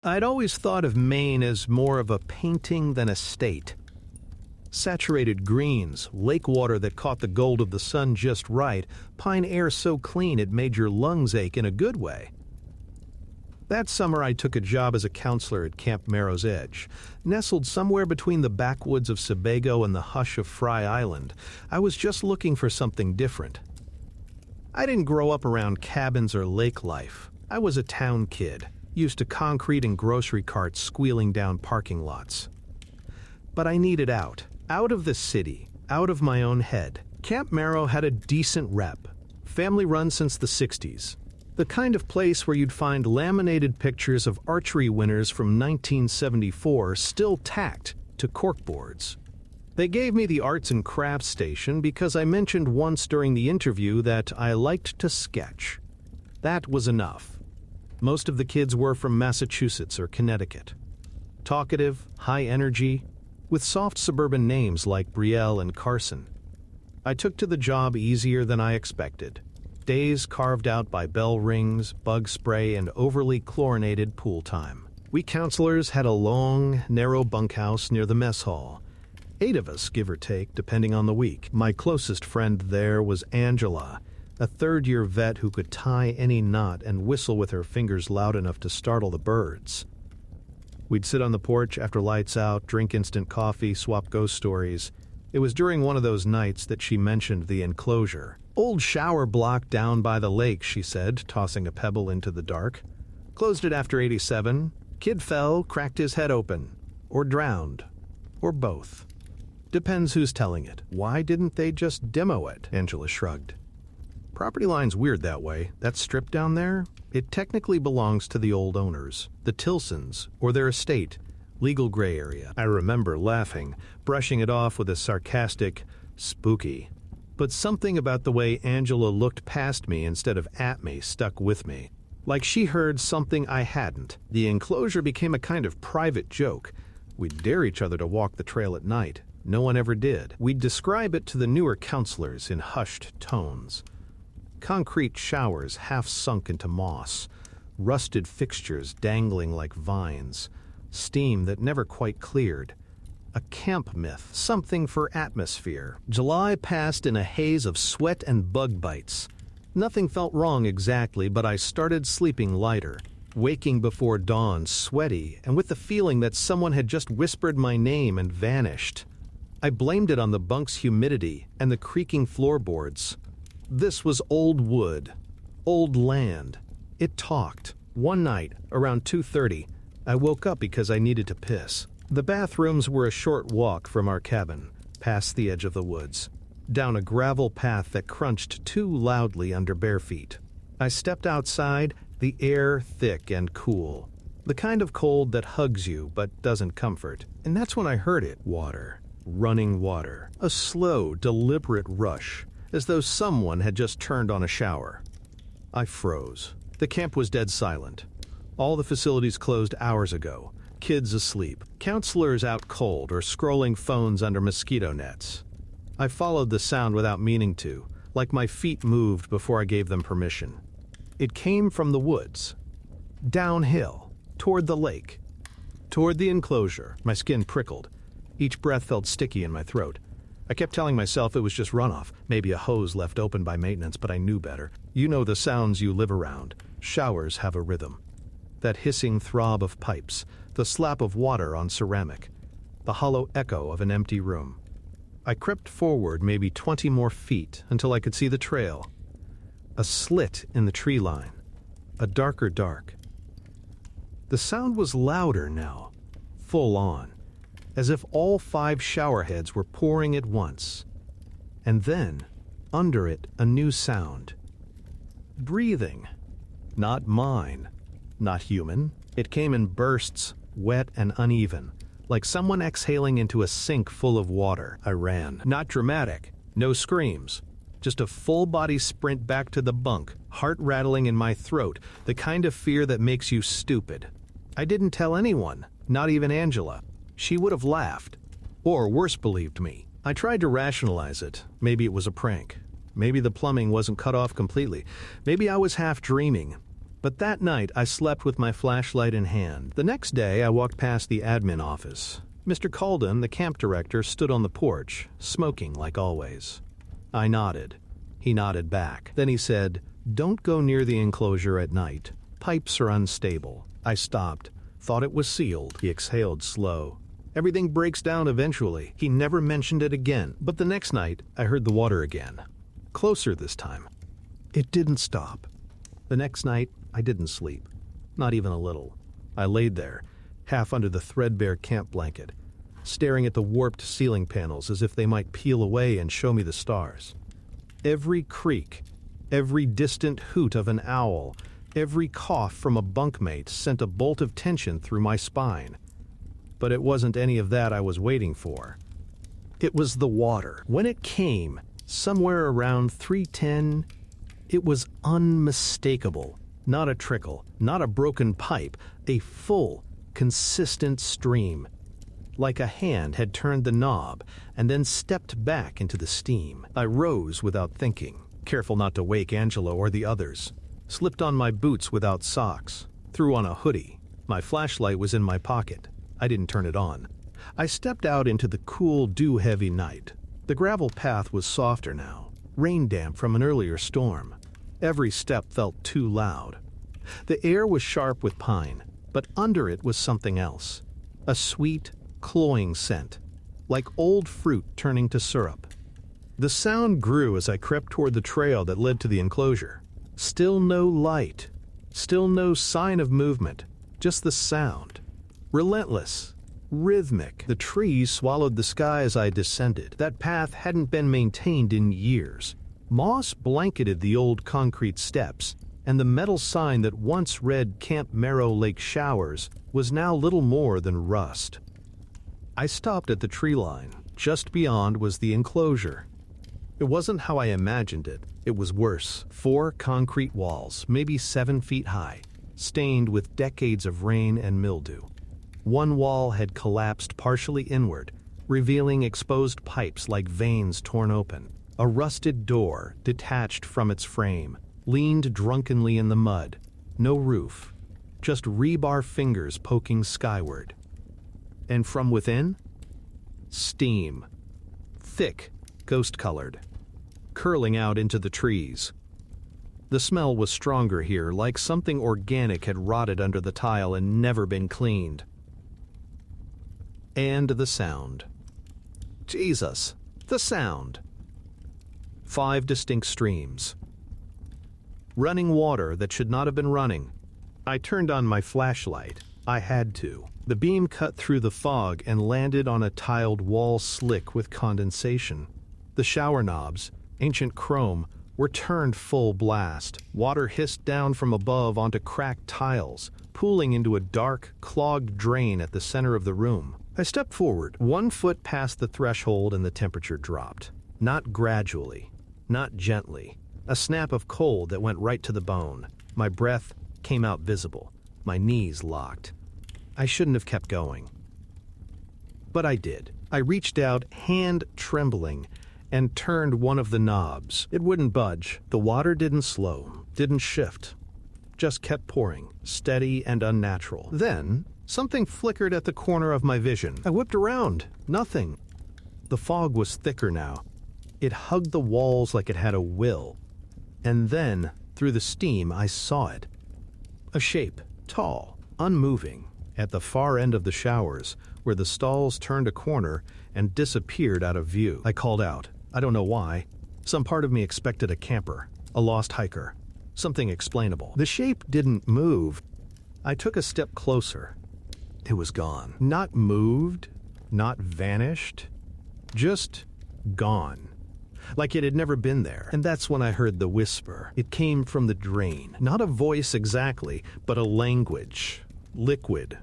I'd always thought of Maine as more of a painting than a state. Saturated greens, lake water that caught the gold of the sun just right, pine air so clean it made your lungs ache in a good way. That summer I took a job as a counselor at Camp Marrow's edge. Nestled somewhere between the backwoods of Sebago and the hush of Fry Island, I was just looking for something different. I didn't grow up around cabins or lake life. I was a town kid, used to concrete and grocery carts squealing down parking lots. But I needed out of the city, out of my own head. Camp Marrow had a decent rep, family run since the 60s. The kind of place where you'd find laminated pictures of archery winners from 1974 still tacked to corkboards. They gave me the arts and crafts station because I mentioned once during the interview that I liked to sketch. That was enough. Most of the kids were from Massachusetts or Connecticut. Talkative, high energy, with soft suburban names like Brielle and Carson. I took to the job easier than I expected. Days carved out by bell rings, bug spray, and overly chlorinated pool time. We counselors had a long, narrow bunkhouse near the mess hall. 8 of us, give or take, depending on the week. My closest friend there was Angela, a third-year vet who could tie any knot and whistle with her fingers loud enough to startle the birds. We'd sit on the porch after lights out, drink instant coffee, swap ghost stories. It was during one of those nights that she mentioned the Enclosure. Old shower block down by the lake, she said, tossing a pebble into the dark. Closed it after '87. Kid fell, cracked his head open. Or drowned. Or both. Depends who's telling it. Why didn't they just demo it? Angela shrugged. Property line's weird that way. That strip down there, it technically belongs to the old owners, the Tilsons, or their estate. Legal gray area. I remember laughing, brushing it off with a sarcastic, spooky. But something about the way Angela looked past me instead of at me stuck with me. Like she heard something I hadn't. The Enclosure became a kind of private joke. We'd dare each other to walk the trail at night. No one ever did. We'd describe it to the newer counselors in hushed tones. Concrete showers half sunk into moss. Rusted fixtures dangling like vines. Steam that never quite cleared. A camp myth, something for atmosphere. July passed in a haze of sweat and bug bites. Nothing felt wrong exactly, but I started sleeping lighter, waking before dawn, sweaty, and with the feeling that someone had just whispered my name and vanished. I blamed it on the bunk's humidity and the creaking floorboards. This was old wood, old land. It talked. One night, around 2:30, I woke up because I needed to piss. The bathrooms were a short walk from our cabin, past the edge of the woods, down a gravel path that crunched too loudly under bare feet. I stepped outside, the air thick and cool. The kind of cold that hugs you but doesn't comfort. And that's when I heard it. Water. Running water. A slow, deliberate rush, as though someone had just turned on a shower. I froze. The camp was dead silent. All the facilities closed hours ago. Kids asleep. Counselors out cold or scrolling phones under mosquito nets. I followed the sound without meaning to, like my feet moved before I gave them permission. It came from the woods. Downhill. Toward the lake. Toward the Enclosure. My skin prickled. Each breath felt sticky in my throat. I kept telling myself it was just runoff, maybe a hose left open by maintenance, but I knew better. You know the sounds you live around. Showers have a rhythm. That hissing throb of pipes, the slap of water on ceramic, the hollow echo of an empty room. I crept forward maybe 20 more feet until I could see the trail. A slit in the tree line, a darker dark. The sound was louder now, full on, as if all 5 shower heads were pouring at once. And then, under it, a new sound. Breathing. Not mine. Not human. It came in bursts, wet and uneven, like someone exhaling into a sink full of water. I ran. Not dramatic. No screams. Just a full-body sprint back to the bunk, heart rattling in my throat, the kind of fear that makes you stupid. I didn't tell anyone, not even Angela. She would have laughed. Or worse, believed me. I tried to rationalize it. Maybe it was a prank. Maybe the plumbing wasn't cut off completely. Maybe I was half dreaming. But that night, I slept with my flashlight in hand. The next day, I walked past the admin office. Mr. Calden, the camp director, stood on the porch, smoking like always. I nodded. He nodded back. Then he said, "Don't go near the enclosure at night. Pipes are unstable." I stopped. Thought it was sealed. He exhaled slow. "Everything breaks down eventually." He never mentioned it again. But the next night, I heard the water again. Closer this time. It didn't stop. The next night, I didn't sleep. Not even a little. I laid there, half under the threadbare camp blanket, staring at the warped ceiling panels as if they might peel away and show me the stars. Every creak, every distant hoot of an owl, every cough from a bunkmate sent a bolt of tension through my spine. But it wasn't any of that I was waiting for. It was the water. When it came, somewhere around 3:10, it was unmistakable. Not a trickle, not a broken pipe, a full, consistent stream. Like a hand had turned the knob and then stepped back into the steam. I rose without thinking, careful not to wake Angelo or the others. Slipped on my boots without socks. Threw on a hoodie. My flashlight was in my pocket. I didn't turn it on. I stepped out into the cool, dew-heavy night. The gravel path was softer now, rain damp from an earlier storm. Every step felt too loud. The air was sharp with pine, but under it was something else. A sweet, cloying scent, like old fruit turning to syrup. The sound grew as I crept toward the trail that led to the enclosure. Still no light, still no sign of movement, just the sound. Relentless, rhythmic. The trees swallowed the sky as I descended. That path hadn't been maintained in years. Moss blanketed the old concrete steps, and the metal sign that once read Camp Marrow Lake Showers was now little more than rust. I stopped at the tree line. Just beyond was the enclosure. It wasn't how I imagined it. It was worse. 4 concrete walls, maybe 7 feet high, stained with decades of rain and mildew. One wall had collapsed partially inward, revealing exposed pipes like veins torn open. A rusted door, detached from its frame, leaned drunkenly in the mud. No roof, just rebar fingers poking skyward. And from within? Steam. Thick, ghost-colored, curling out into the trees. The smell was stronger here, like something organic had rotted under the tile and never been cleaned. And the sound. Jesus, the sound. 5 distinct streams. Running water that should not have been running. I turned on my flashlight. I had to. The beam cut through the fog and landed on a tiled wall slick with condensation. The shower knobs, ancient chrome, were turned full blast. Water hissed down from above onto cracked tiles, pooling into a dark, clogged drain at the center of the room. I stepped forward, 1 foot past the threshold, and the temperature dropped. Not gradually, not gently. A snap of cold that went right to the bone. My breath came out visible. My knees locked. I shouldn't have kept going. But I did. I reached out, hand trembling, and turned one of the knobs. It wouldn't budge. The water didn't slow, didn't shift. Just kept pouring, steady and unnatural. Then, something flickered at the corner of my vision. I whipped around. Nothing. The fog was thicker now. It hugged the walls like it had a will. And then, through the steam, I saw it. A shape, tall, unmoving, at the far end of the showers, where the stalls turned a corner and disappeared out of view. I called out. I don't know why. Some part of me expected a camper, a lost hiker, something explainable. The shape didn't move. I took a step closer. It was gone. Not moved, not vanished, just gone. Like it had never been there. And that's when I heard the whisper. It came from the drain. Not a voice exactly, but a language. Liquid.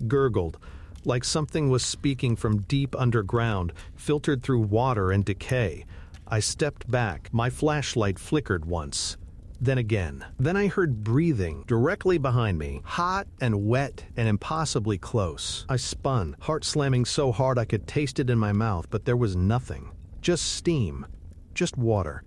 Gurgled, like something was speaking from deep underground, filtered through water and decay. I stepped back. My flashlight flickered once. Then again. Then I heard breathing directly behind me, hot and wet and impossibly close. I spun, heart slamming so hard I could taste it in my mouth, but there was nothing. Just steam. Just water.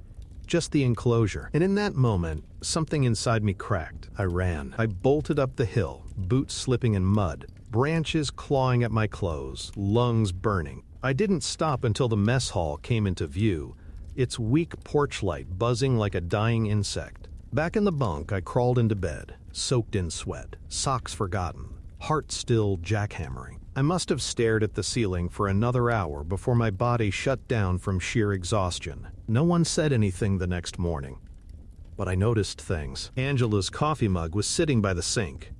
just the enclosure. And in that moment, something inside me cracked. I ran. I bolted up the hill, boots slipping in mud, branches clawing at my clothes, lungs burning. I didn't stop until the mess hall came into view, its weak porch light buzzing like a dying insect. Back in the bunk, I crawled into bed, soaked in sweat, socks forgotten, heart still jackhammering. I must have stared at the ceiling for another hour before my body shut down from sheer exhaustion. No one said anything the next morning, but I noticed things. Angela's coffee mug was sitting by the sink,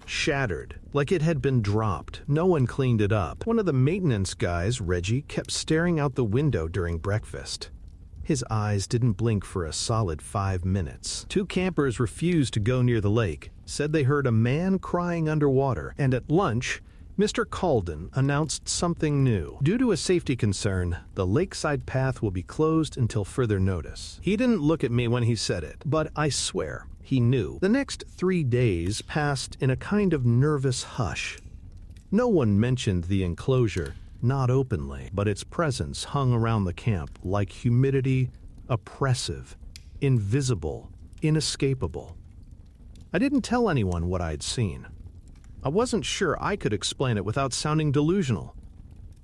shattered, like it had been dropped. No one cleaned it up. One of the maintenance guys, Reggie, kept staring out the window during breakfast. His eyes didn't blink for a solid 5 minutes. 2 campers refused to go near the lake, said they heard a man crying underwater, and at lunch, Mr. Calden announced something new. Due to a safety concern, the lakeside path will be closed until further notice. He didn't look at me when he said it, but I swear he knew. The next 3 days passed in a kind of nervous hush. No one mentioned the enclosure, not openly, but its presence hung around the camp like humidity, oppressive, invisible, inescapable. I didn't tell anyone what I'd seen. I wasn't sure I could explain it without sounding delusional.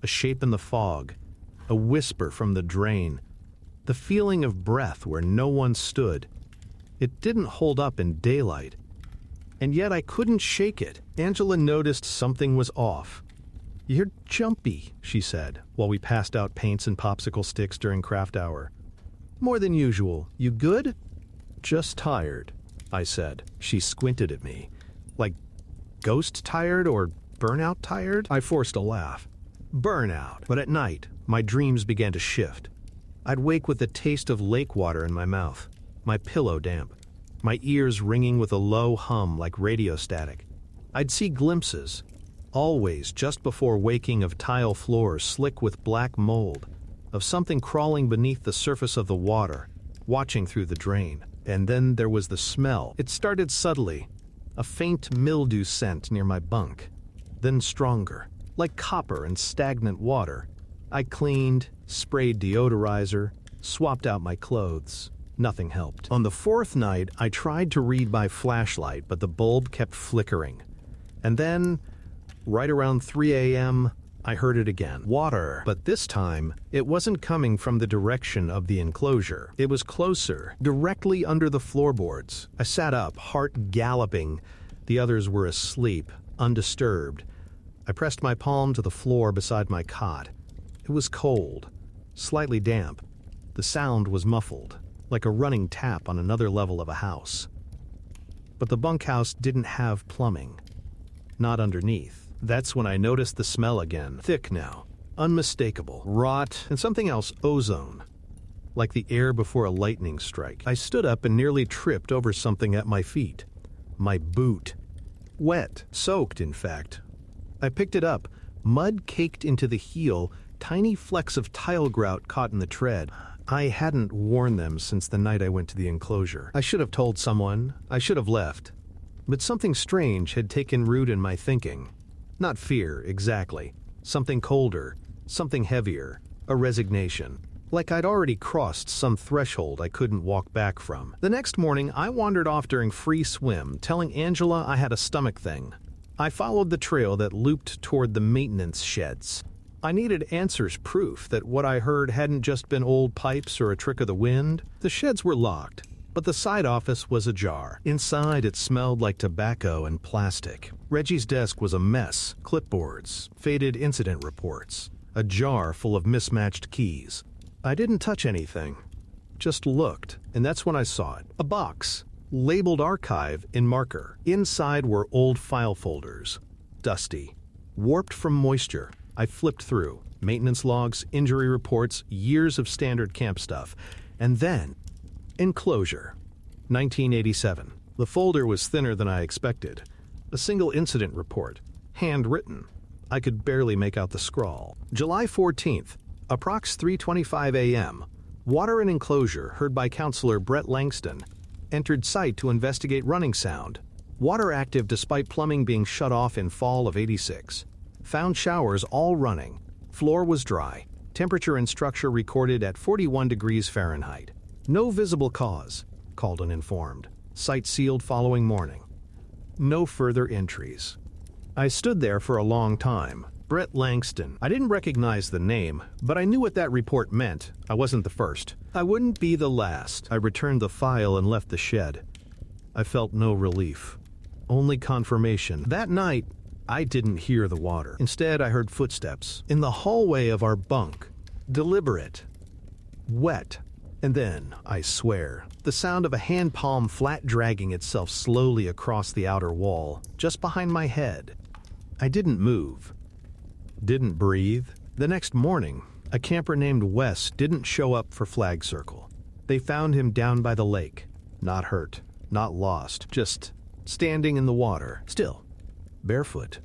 A shape in the fog, a whisper from the drain, the feeling of breath where no one stood. It didn't hold up in daylight, and yet I couldn't shake it. Angela noticed something was off. "You're jumpy," she said, while we passed out paints and popsicle sticks during craft hour. "More than usual. You good?" "Just tired," I said. She squinted at me. "Like ghost tired or burnout tired?" I forced a laugh. "Burnout." But at night, my dreams began to shift. I'd wake with the taste of lake water in my mouth, my pillow damp, my ears ringing with a low hum like radio static. I'd see glimpses, always just before waking, of tile floors slick with black mold, of something crawling beneath the surface of the water, watching through the drain. And then there was the smell. It started subtly, a faint mildew scent near my bunk, then stronger, like copper and stagnant water. I cleaned, sprayed deodorizer, swapped out my clothes. Nothing helped. On the 4th night, I tried to read by flashlight, but the bulb kept flickering. And then, right around 3 a.m., I heard it again. Water. But this time, it wasn't coming from the direction of the enclosure. It was closer, directly under the floorboards. I sat up, heart galloping. The others were asleep, undisturbed. I pressed my palm to the floor beside my cot. It was cold, slightly damp. The sound was muffled, like a running tap on another level of a house. But the bunkhouse didn't have plumbing. Not underneath. That's when I noticed the smell again. Thick now, unmistakable, rot, and something else, ozone. Like the air before a lightning strike. I stood up and nearly tripped over something at my feet. My boot. Wet, soaked in fact. I picked it up, mud caked into the heel, tiny flecks of tile grout caught in the tread. I hadn't worn them since the night I went to the enclosure. I should have told someone. I should have left. But something strange had taken root in my thinking. Not fear, exactly. Something colder, something heavier, a resignation. Like I'd already crossed some threshold I couldn't walk back from. The next morning, I wandered off during free swim, telling Angela I had a stomach thing. I followed the trail that looped toward the maintenance sheds. I needed answers, proof that what I heard hadn't just been old pipes or a trick of the wind. The sheds were locked, but the side office was ajar. Inside, it smelled like tobacco and plastic. Reggie's desk was a mess, clipboards, faded incident reports, a jar full of mismatched keys. I didn't touch anything, just looked, and that's when I saw it. A box, labeled archive in marker. Inside were old file folders, dusty, warped from moisture. I flipped through maintenance logs, injury reports, years of standard camp stuff, and then Enclosure, 1987. The folder was thinner than I expected. A single incident report, handwritten. I could barely make out the scrawl. July 14th, approx 3:25 a.m. Water and Enclosure, heard by Counselor Brett Langston, entered site to investigate running sound. Water active despite plumbing being shut off in fall of '86. Found showers all running. Floor was dry. Temperature and structure recorded at 41 degrees Fahrenheit. No visible cause, Calden informed. Site sealed following morning. No further entries. I stood there for a long time. Brett Langston. I didn't recognize the name, but I knew what that report meant. I wasn't the first. I wouldn't be the last. I returned the file and left the shed. I felt no relief. Only confirmation. That night, I didn't hear the water. Instead, I heard footsteps in the hallway of our bunk. Deliberate. Wet. And then, I swear, the sound of a hand palm flat dragging itself slowly across the outer wall, just behind my head. I didn't move. Didn't breathe. The next morning, a camper named Wes didn't show up for Flag Circle. They found him down by the lake. Not hurt, not lost, just standing in the water, still, barefoot,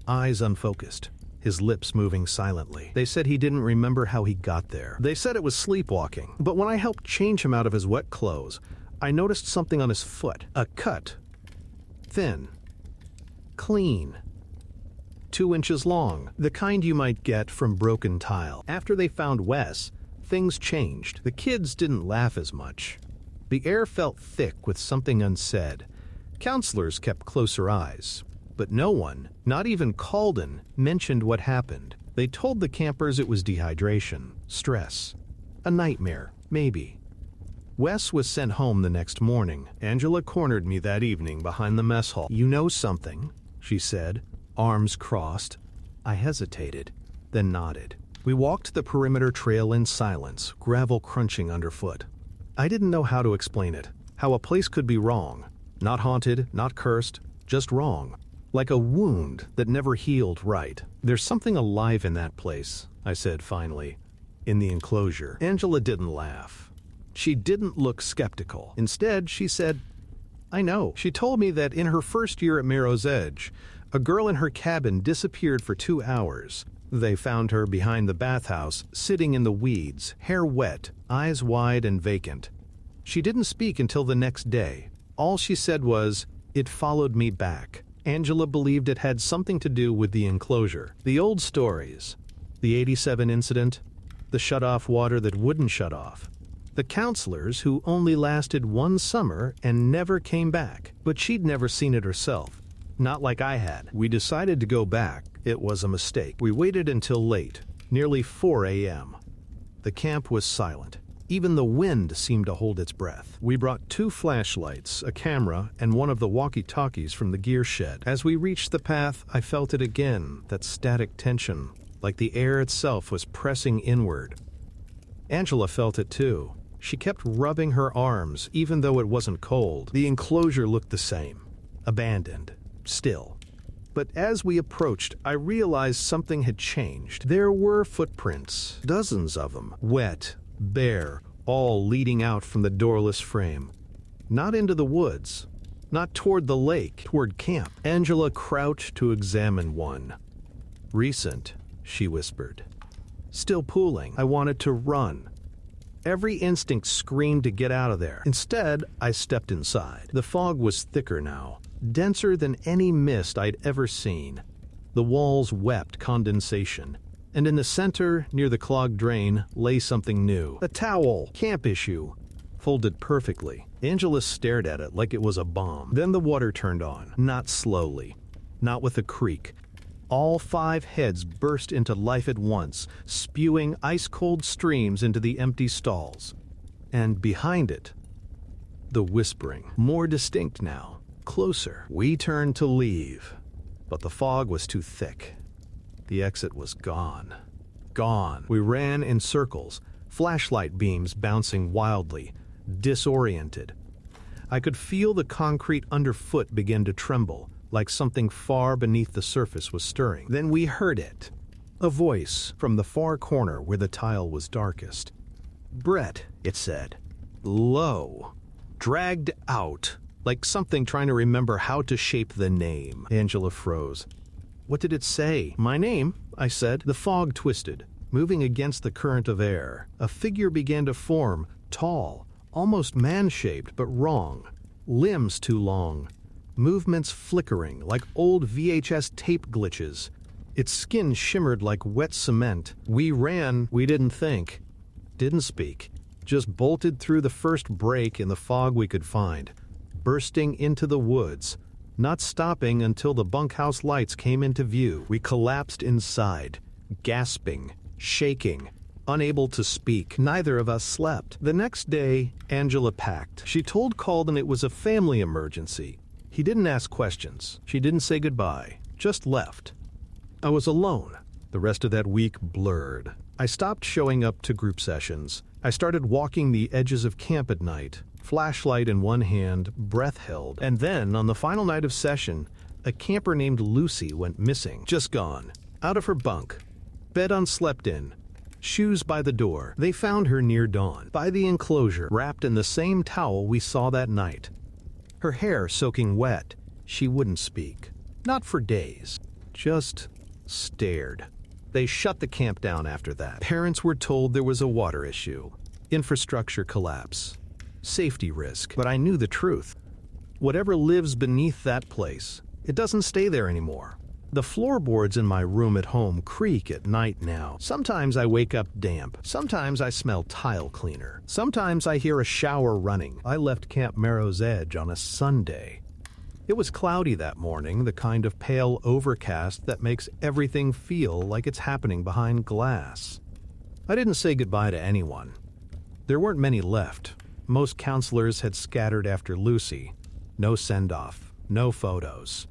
eyes unfocused, his lips moving silently. They said he didn't remember how he got there. They said it was sleepwalking, but when I helped change him out of his wet clothes, I noticed something on his foot, a cut, thin, clean. 2 inches long, the kind you might get from broken tile. After they found Wes, things changed. The kids didn't laugh as much. The air felt thick with something unsaid. Counselors kept closer eyes, but no one, not even Calden, mentioned what happened. They told the campers it was dehydration, stress, a nightmare, maybe. Wes was sent home the next morning. Angela cornered me that evening behind the mess hall. "You know something," she said. Arms crossed. I hesitated, then nodded. We walked the perimeter trail in silence, gravel crunching underfoot. I didn't know how to explain it, how a place could be wrong. Not haunted, not cursed, just wrong. Like a wound that never healed right. "There's something alive in that place," I said finally. "In the enclosure." Angela didn't laugh. She didn't look skeptical. Instead, she said, "I know." She told me that in her first year at Marrow's Edge, a girl in her cabin disappeared for 2 hours. They found her behind the bathhouse, sitting in the weeds, hair wet, eyes wide and vacant. She didn't speak until the next day. All she said was, "It followed me back." Angela believed it had something to do with the enclosure. The old stories. The '87 incident. The shut-off water that wouldn't shut off. The counselors who only lasted 1 summer and never came back. But she'd never seen it herself. Not like I had. We decided to go back. It was a mistake. We waited until late, nearly 4 a.m. The camp was silent. Even the wind seemed to hold its breath. We brought 2 flashlights, a camera, and one of the walkie-talkies from the gear shed. As we reached the path, I felt it again, that static tension, like the air itself was pressing inward. Angela felt it too. She kept rubbing her arms, even though it wasn't cold. The enclosure looked the same, abandoned. Still. But as we approached, I realized something had changed. There were footprints, dozens of them, wet, bare, all leading out from the doorless frame. Not into the woods, not toward the lake, toward camp. Angela crouched to examine one. "Recent," she whispered. "Still pooling." I wanted to run. Every instinct screamed to get out of there. Instead, I stepped inside. The fog was thicker now. Denser than any mist I'd ever seen. The walls wept condensation, and in the center, near the clogged drain, lay something new. A towel, camp issue, folded perfectly. Angela stared at it like it was a bomb. Then the water turned on, not slowly, not with a creak. All 5 heads burst into life at once, spewing ice-cold streams into the empty stalls. And behind it, the whispering, more distinct now. Closer. We turned to leave, but the fog was too thick. The exit was gone. Gone. We ran in circles, flashlight beams bouncing wildly, disoriented. I could feel the concrete underfoot begin to tremble, like something far beneath the surface was stirring. Then we heard it. A voice from the far corner where the tile was darkest. "Brett," it said. Low. Dragged out. Like something trying to remember how to shape the name. Angela froze. "What did it say?" "My name," I said. The fog twisted, moving against the current of air. A figure began to form, tall, almost man-shaped, but wrong. Limbs too long. Movements flickering, like old VHS tape glitches. Its skin shimmered like wet cement. We ran, we didn't think. Didn't speak. Just bolted through the first break in the fog we could find, bursting into the woods, not stopping until the bunkhouse lights came into view. We collapsed inside, gasping, shaking, unable to speak. Neither of us slept. The next day, Angela packed. She told Calden it was a family emergency. He didn't ask questions. She didn't say goodbye, just left. I was alone. The rest of that week blurred. I stopped showing up to group sessions. I started walking the edges of camp at night, flashlight in one hand, breath held. And then, on the final night of session, a camper named Lucy went missing. Just gone. Out of her bunk. Bed unslept in. Shoes by the door. They found her near dawn, by the enclosure, wrapped in the same towel we saw that night. Her hair soaking wet. She wouldn't speak. Not for days. Just stared. They shut the camp down after that. Parents were told there was a water issue, infrastructure collapse, safety risk. But I knew the truth. Whatever lives beneath that place, it doesn't stay there anymore. The floorboards in my room at home creak at night now. Sometimes I wake up damp. Sometimes I smell tile cleaner. Sometimes I hear a shower running. I left Camp Marrow's Edge on a Sunday. It was cloudy that morning, the kind of pale overcast that makes everything feel like it's happening behind glass. I didn't say goodbye to anyone. There weren't many left. Most counselors had scattered after Lucy. No send-off, no photos.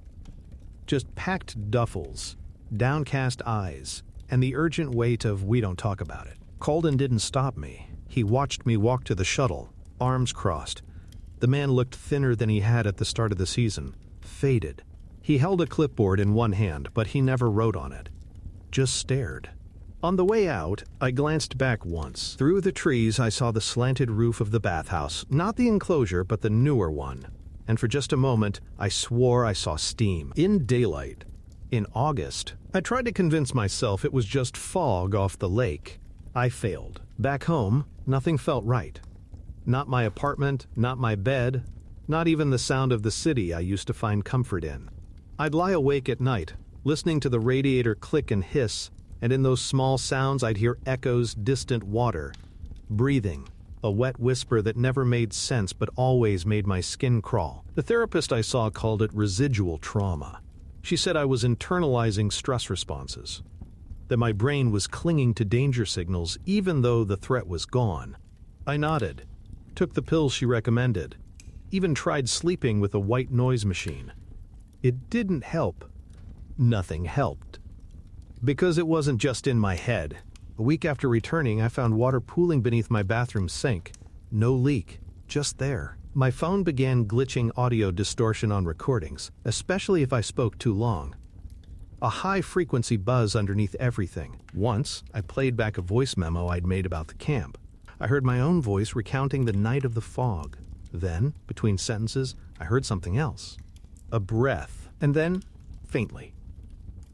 Just packed duffels, downcast eyes, and the urgent weight of we don't talk about it. Calden didn't stop me. He watched me walk to the shuttle, arms crossed. The man looked thinner than he had at the start of the season, faded. He held a clipboard in one hand, but he never wrote on it. Just stared. On the way out, I glanced back once. Through the trees, I saw the slanted roof of the bathhouse, not the enclosure, but the newer one. And for just a moment, I swore I saw steam. In daylight. In August. I tried to convince myself it was just fog off the lake. I failed. Back home, nothing felt right. Not my apartment, not my bed, not even the sound of the city I used to find comfort in. I'd lie awake at night, listening to the radiator click and hiss, and in those small sounds I'd hear echoes, distant water, breathing, a wet whisper that never made sense but always made my skin crawl. The therapist I saw called it residual trauma. She said I was internalizing stress responses, that my brain was clinging to danger signals even though the threat was gone. I nodded, took the pills she recommended, even tried sleeping with a white noise machine. It didn't help. Nothing helped. Because it wasn't just in my head. A week after returning, I found water pooling beneath my bathroom sink. No leak, just there. My phone began glitching audio distortion on recordings, especially if I spoke too long. A high-frequency buzz underneath everything. Once, I played back a voice memo I'd made about the camp. I heard my own voice recounting the night of the fog. Then, between sentences, I heard something else. A breath, and then, faintly.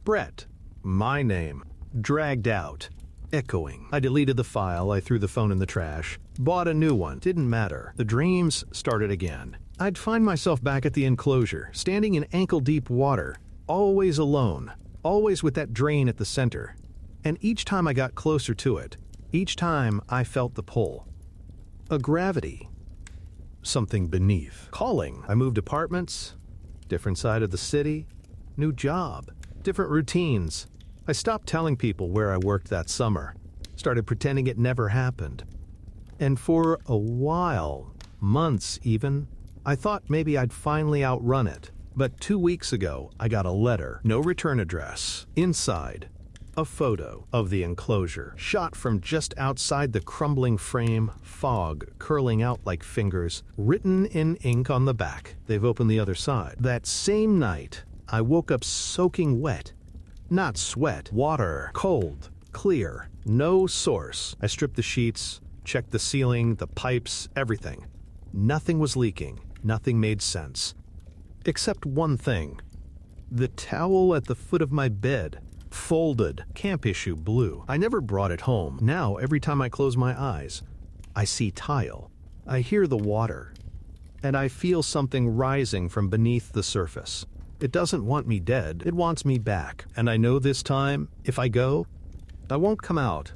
Brett. My name. Dragged out. Echoing. I deleted the file, I threw the phone in the trash. Bought a new one. Didn't matter. The dreams started again. I'd find myself back at the enclosure, standing in ankle-deep water. Always alone. Always with that drain at the center. And each time I got closer to it, each time I felt the pull. A gravity. Something beneath. Calling. I moved apartments. Different side of the city. New job. Different routines. I stopped telling people where I worked that summer. Started pretending it never happened. And for a while, months even, I thought maybe I'd finally outrun it. But 2 weeks ago, I got a letter. No return address. Inside, a photo of the enclosure, shot from just outside the crumbling frame, fog curling out like fingers, written in ink on the back. They've opened the other side. That same night, I woke up soaking wet. Not sweat, water, cold, clear, no source. I stripped the sheets, checked the ceiling, the pipes, everything. Nothing was leaking, nothing made sense. Except one thing. The towel at the foot of my bed. Folded, camp issue blue. I never brought it home. Now, every time I close my eyes, I see tile. I hear the water. And I feel something rising from beneath the surface. It doesn't want me dead. It wants me back. And I know this time, if I go, I won't come out.